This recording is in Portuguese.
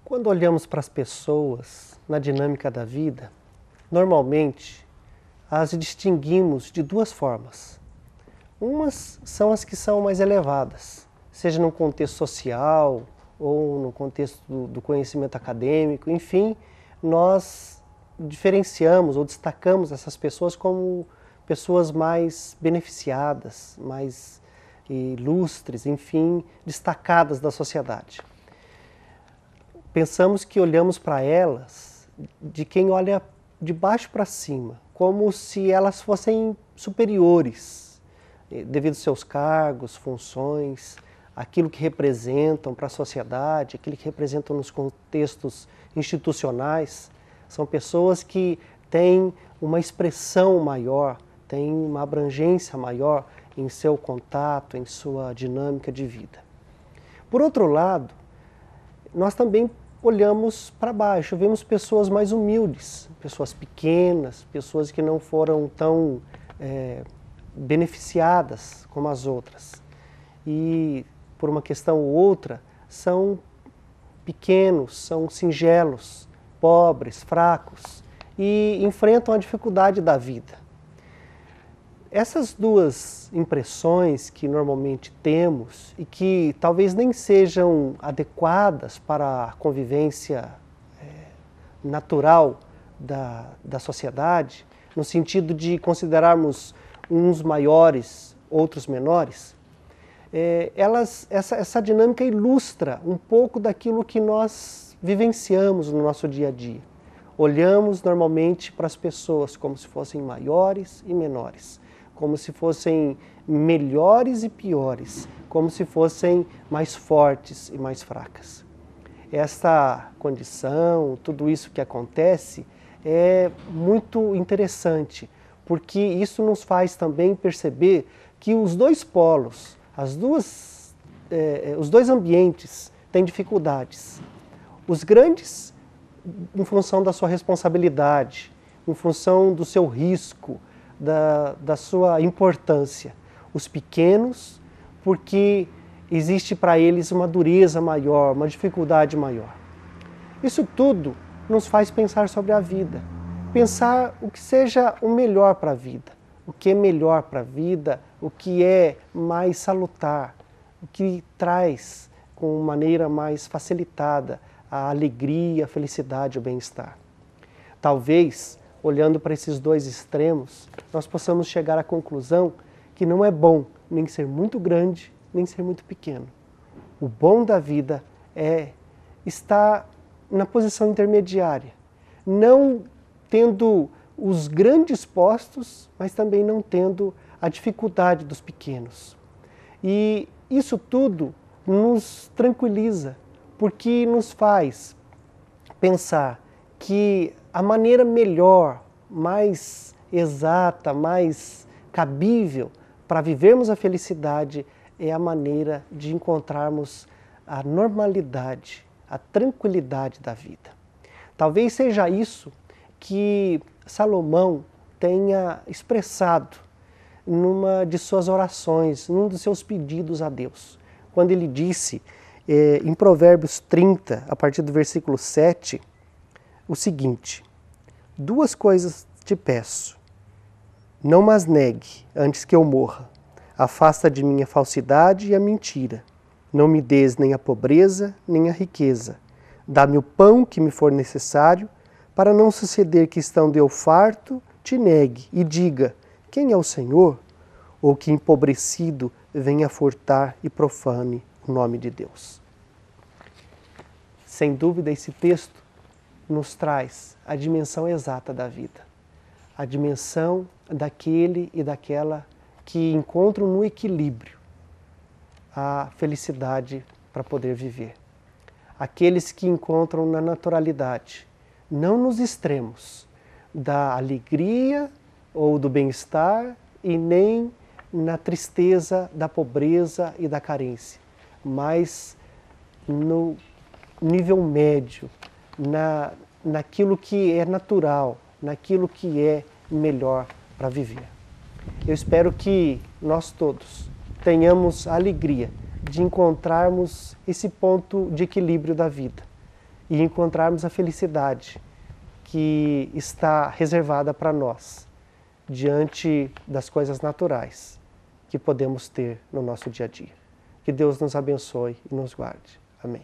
Quando olhamos para as pessoas na dinâmica da vida, normalmente as distinguimos de duas formas. Umas são as que são mais elevadas, seja no contexto social ou no contexto do conhecimento acadêmico, enfim, nós diferenciamos ou destacamos essas pessoas como pessoas mais beneficiadas, mais ilustres, enfim, destacadas da sociedade. Pensamos que olhamos para elas de quem olha de baixo para cima, como se elas fossem superiores, devido aos seus cargos, funções, aquilo que representam para a sociedade, aquilo que representam nos contextos institucionais. São pessoas que têm uma expressão maior, têm uma abrangência maior em seu contato, em sua dinâmica de vida. Por outro lado, nós também olhamos para baixo, vemos pessoas mais humildes, pessoas pequenas, pessoas que não foram tão beneficiadas como as outras. E, por uma questão ou outra, são pequenos, são singelos, pobres, fracos e enfrentam a dificuldade da vida. Essas duas impressões que normalmente temos e que talvez nem sejam adequadas para a convivência natural da sociedade, no sentido de considerarmos uns maiores, outros menores, essa dinâmica ilustra um pouco daquilo que nós vivenciamos no nosso dia a dia. Olhamos normalmente para as pessoas como se fossem maiores e menores, como se fossem melhores e piores, como se fossem mais fortes e mais fracas. Esta condição, tudo isso que acontece, é muito interessante, porque isso nos faz também perceber que os dois polos, os dois ambientes têm dificuldades. Os grandes, em função da sua responsabilidade, em função do seu risco, da sua importância. Os pequenos, porque existe para eles uma dureza maior, uma dificuldade maior. Isso tudo nos faz pensar sobre a vida. Pensar o que seja o melhor para a vida. O que é melhor para a vida, o que é mais salutar, o que traz com maneira mais facilitada a alegria, a felicidade, o bem-estar. Talvez, olhando para esses dois extremos, nós possamos chegar à conclusão que não é bom nem ser muito grande, nem ser muito pequeno. O bom da vida é estar na posição intermediária, não tendo os grandes postos, mas também não tendo a dificuldade dos pequenos. E isso tudo nos tranquiliza, porque nos faz pensar que a maneira melhor, mais exata, mais cabível para vivermos a felicidade é a maneira de encontrarmos a normalidade, a tranquilidade da vida. Talvez seja isso que Salomão tenha expressado numa de suas orações, num dos seus pedidos a Deus, quando ele disse em Provérbios 30, a partir do versículo 7, o seguinte: duas coisas te peço, não mas negue antes que eu morra. Afasta de mim a falsidade e a mentira. Não me des nem a pobreza, nem a riqueza. Dá-me o pão que me for necessário, para não suceder que, estando eu farto, te negue e diga: quem é o Senhor? Ou que empobrecido venha furtar e profane o nome de Deus. Sem dúvida, esse texto nos traz a dimensão exata da vida. A dimensão daquele e daquela que encontram no equilíbrio a felicidade para poder viver. Aqueles que encontram na naturalidade, não nos extremos da alegria ou do bem-estar e nem na tristeza da pobreza e da carência, mas no nível médio, naquilo que é natural, naquilo que é melhor para viver. Eu espero que nós todos tenhamos a alegria de encontrarmos esse ponto de equilíbrio da vida e encontrarmos a felicidade que está reservada para nós diante das coisas naturais que podemos ter no nosso dia a dia. Que Deus nos abençoe e nos guarde. Amém.